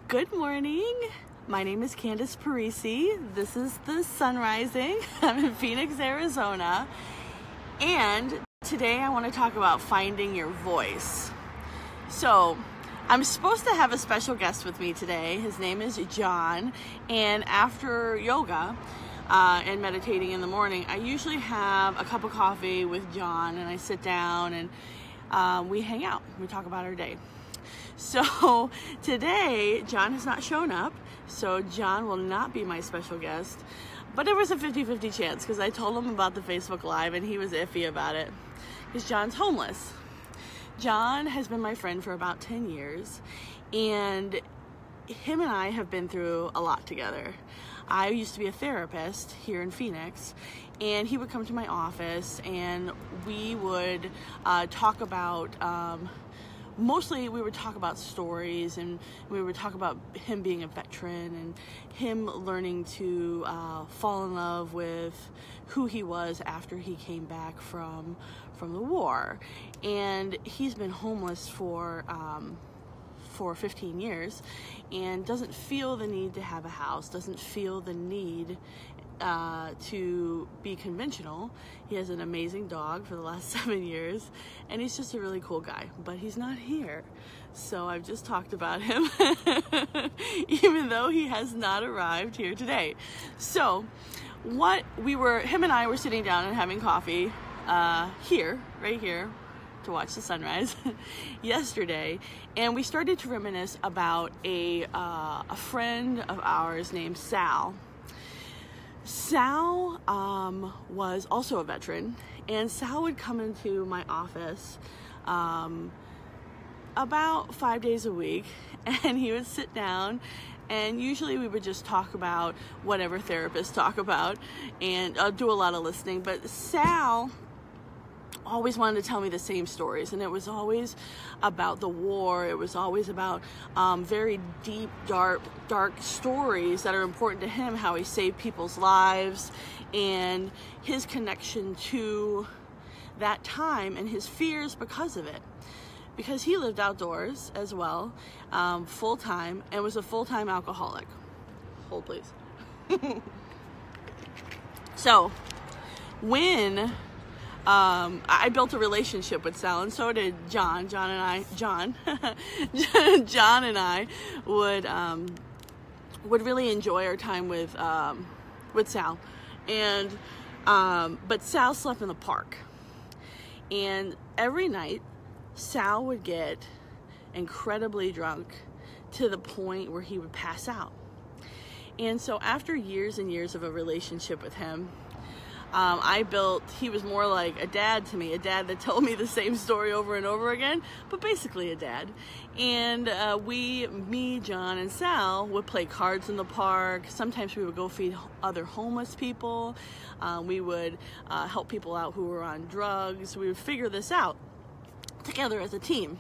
Good morning. My name is Candace Parisi. This is the sun rising. I'm in Phoenix, Arizona. And today I want to talk about finding your voice. So I'm supposed to have a special guest with me today. His name is John. And after yoga and meditating in the morning, I usually have a cup of coffee with John and I sit down and we hang out. We talk about our day. So today, John has not shown up, so John will not be my special guest, but there was a 50-50 chance because I told him about the Facebook Live and he was iffy about it because John's homeless. John has been my friend for about 10 years, and him and I have been through a lot together. I used to be a therapist here in Phoenix, and he would come to my office and we would talk about mostly we would talk about stories, and we would talk about him being a veteran and him learning to fall in love with who he was after he came back from the war. And he's been homeless for 15 years and doesn't feel the need to have a house, doesn't feel the need to be conventional. He has an amazing dog for the last 7 years, and he's just a really cool guy, but he's not here. So I've just talked about him, even though he has not arrived here today. So him and I were sitting down and having coffee right here, to watch the sunrise yesterday, and we started to reminisce about a friend of ours named Sal. Sal was also a veteran, and Sal would come into my office about 5 days a week, and he would sit down, and usually we would just talk about whatever therapists talk about and do a lot of listening. But Sal always wanted to tell me the same stories, and it was always about the war. It was always about very deep, dark stories that are important to him, how he saved people's lives and his connection to that time and his fears because of it. Because he lived outdoors as well, full-time, and was a full-time alcoholic. Hold, please. So when I built a relationship with Sal, and so did John. John and I would really enjoy our time with Sal, and but Sal slept in the park, and every night Sal would get incredibly drunk to the point where he would pass out. And so after years and years of a relationship with him, he was more like a dad to me, a dad that told me the same story over and over again, but basically a dad. And me, John, and Sal would play cards in the park. Sometimes we would go feed other homeless people. We would help people out who were on drugs. We would figure this out together as a team.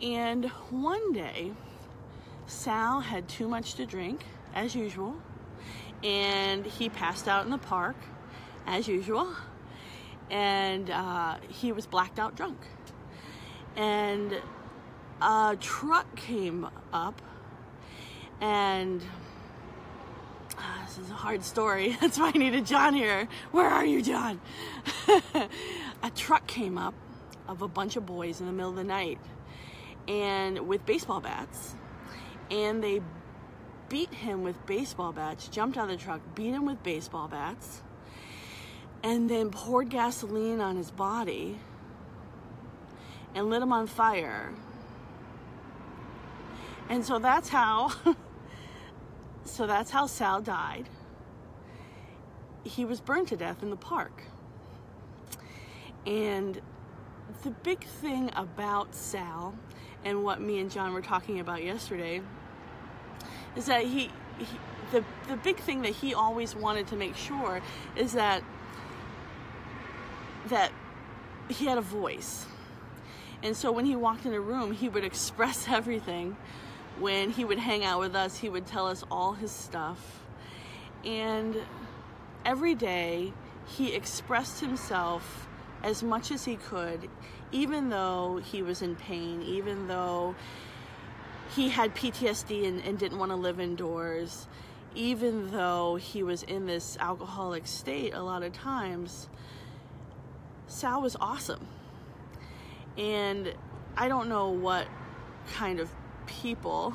And one day, Sal had too much to drink, as usual, and he passed out in the park, as usual, and he was blacked out drunk. And a truck came up, and this is a hard story, that's why I needed John here. Where are you, John? A truck came up of a bunch of boys in the middle of the night, and with baseball bats, and they beat him with baseball bats, jumped out of the truck, beat him with baseball bats, and then poured gasoline on his body and lit him on fire. And so that's how Sal died. He was burned to death in the park. And the big thing about Sal, and what me and John were talking about yesterday, is that the big thing that he always wanted to make sure is that he had a voice. And so when he walked in a room, he would express everything. When he would hang out with us, he would tell us all his stuff. And every day, he expressed himself as much as he could, even though he was in pain, even though he had PTSD and didn't want to live indoors. Even though he was in this alcoholic state a lot of times, Sal was awesome. And I don't know what kind of people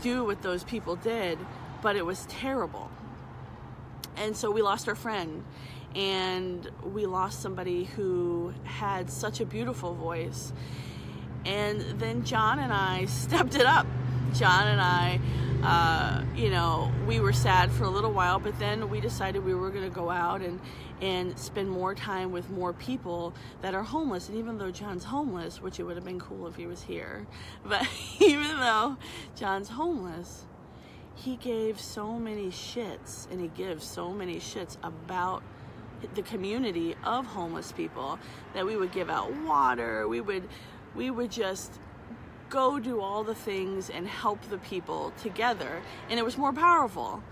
do what those people did, but it was terrible. And so we lost our friend, and we lost somebody who had such a beautiful voice. And then John and I stepped it up. John and I, we were sad for a little while, but then we decided we were going to go out and spend more time with more people that are homeless. And even though John's homeless, which it would have been cool if he was here, but even though John's homeless, he gave so many shits, and he gives so many shits about the community of homeless people that we would give out water. We would just go do all the things and help the people together. And it was more powerful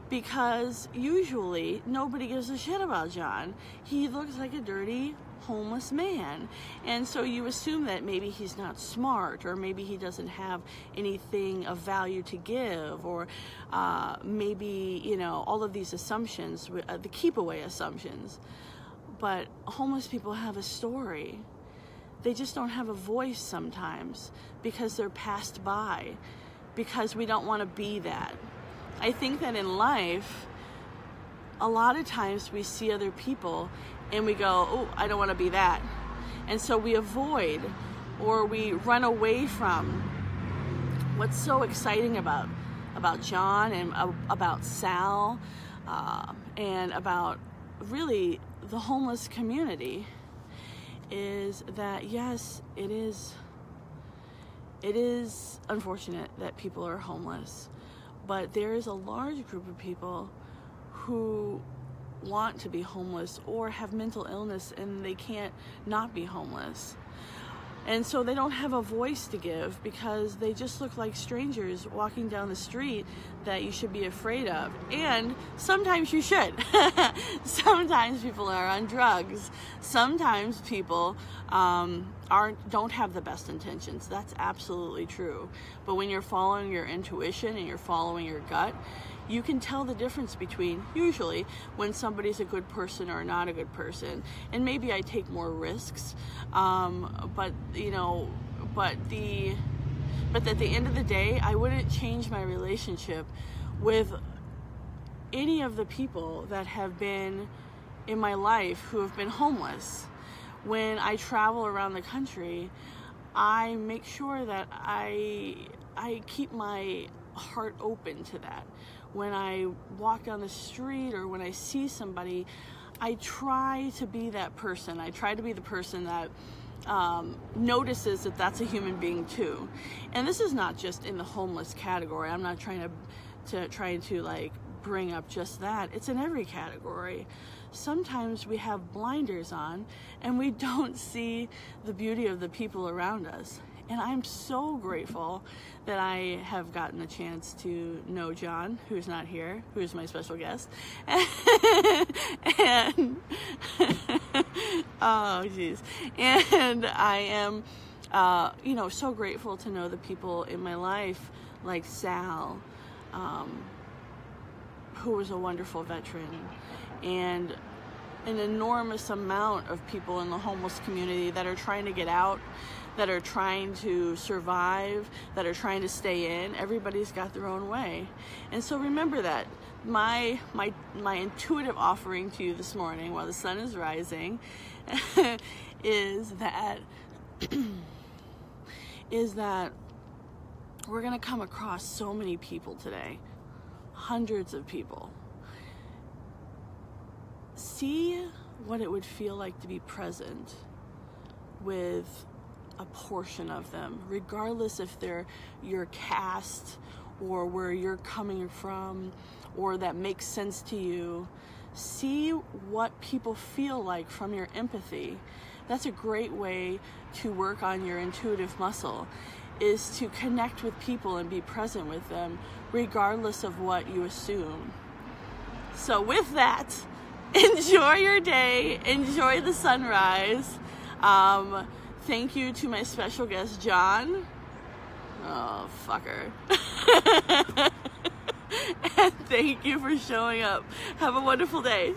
because usually nobody gives a shit about John. He looks like a dirty homeless man. And so you assume that maybe he's not smart, or maybe he doesn't have anything of value to give, or maybe, all of these assumptions, the keep away assumptions. But homeless people have a story. They just don't have a voice sometimes because they're passed by, because we don't want to be that. I think that in life, a lot of times we see other people and we go, oh, I don't want to be that. And so we avoid, or we run away from what's so exciting about John and about Sal and about really the homeless community. Is that, yes, it is unfortunate that people are homeless, but there is a large group of people who want to be homeless or have mental illness and they can't not be homeless. And so they don't have a voice to give because they just look like strangers walking down the street that you should be afraid of. And sometimes you should. Sometimes people are on drugs. Sometimes people don't have the best intentions. That's absolutely true. But when you're following your intuition and you're following your gut, you can tell the difference between, usually, when somebody's a good person or not a good person. And maybe I take more risks, but at the end of the day, I wouldn't change my relationship with any of the people that have been in my life who have been homeless. When I travel around the country, I make sure that I keep my heart open to that. When I walk down the street or when I see somebody, I try to be that person. I try to be the person that notices that that's a human being too. And this is not just in the homeless category. I'm not trying to like bring up just that. It's in every category. Sometimes we have blinders on and we don't see the beauty of the people around us. And I'm so grateful that I have gotten a chance to know John, who's not here, who's my special guest. And oh, geez. And I am, so grateful to know the people in my life, like Sal, who was a wonderful veteran, and an enormous amount of people in the homeless community that are trying to get out, that are trying to survive, that are trying to stay in. Everybody's got their own way. And so remember that. My intuitive offering to you this morning while the sun is rising is that we're going to come across so many people today. Hundreds of people. See what it would feel like to be present with a portion of them, regardless if they're your caste or where you're coming from or that makes sense to you. See what people feel like from your empathy. That's a great way to work on your intuitive muscle, is to connect with people and be present with them regardless of what you assume. So with that, enjoy your day, enjoy the sunrise. Thank you to my special guest, John. Oh, fucker. And thank you for showing up. Have a wonderful day.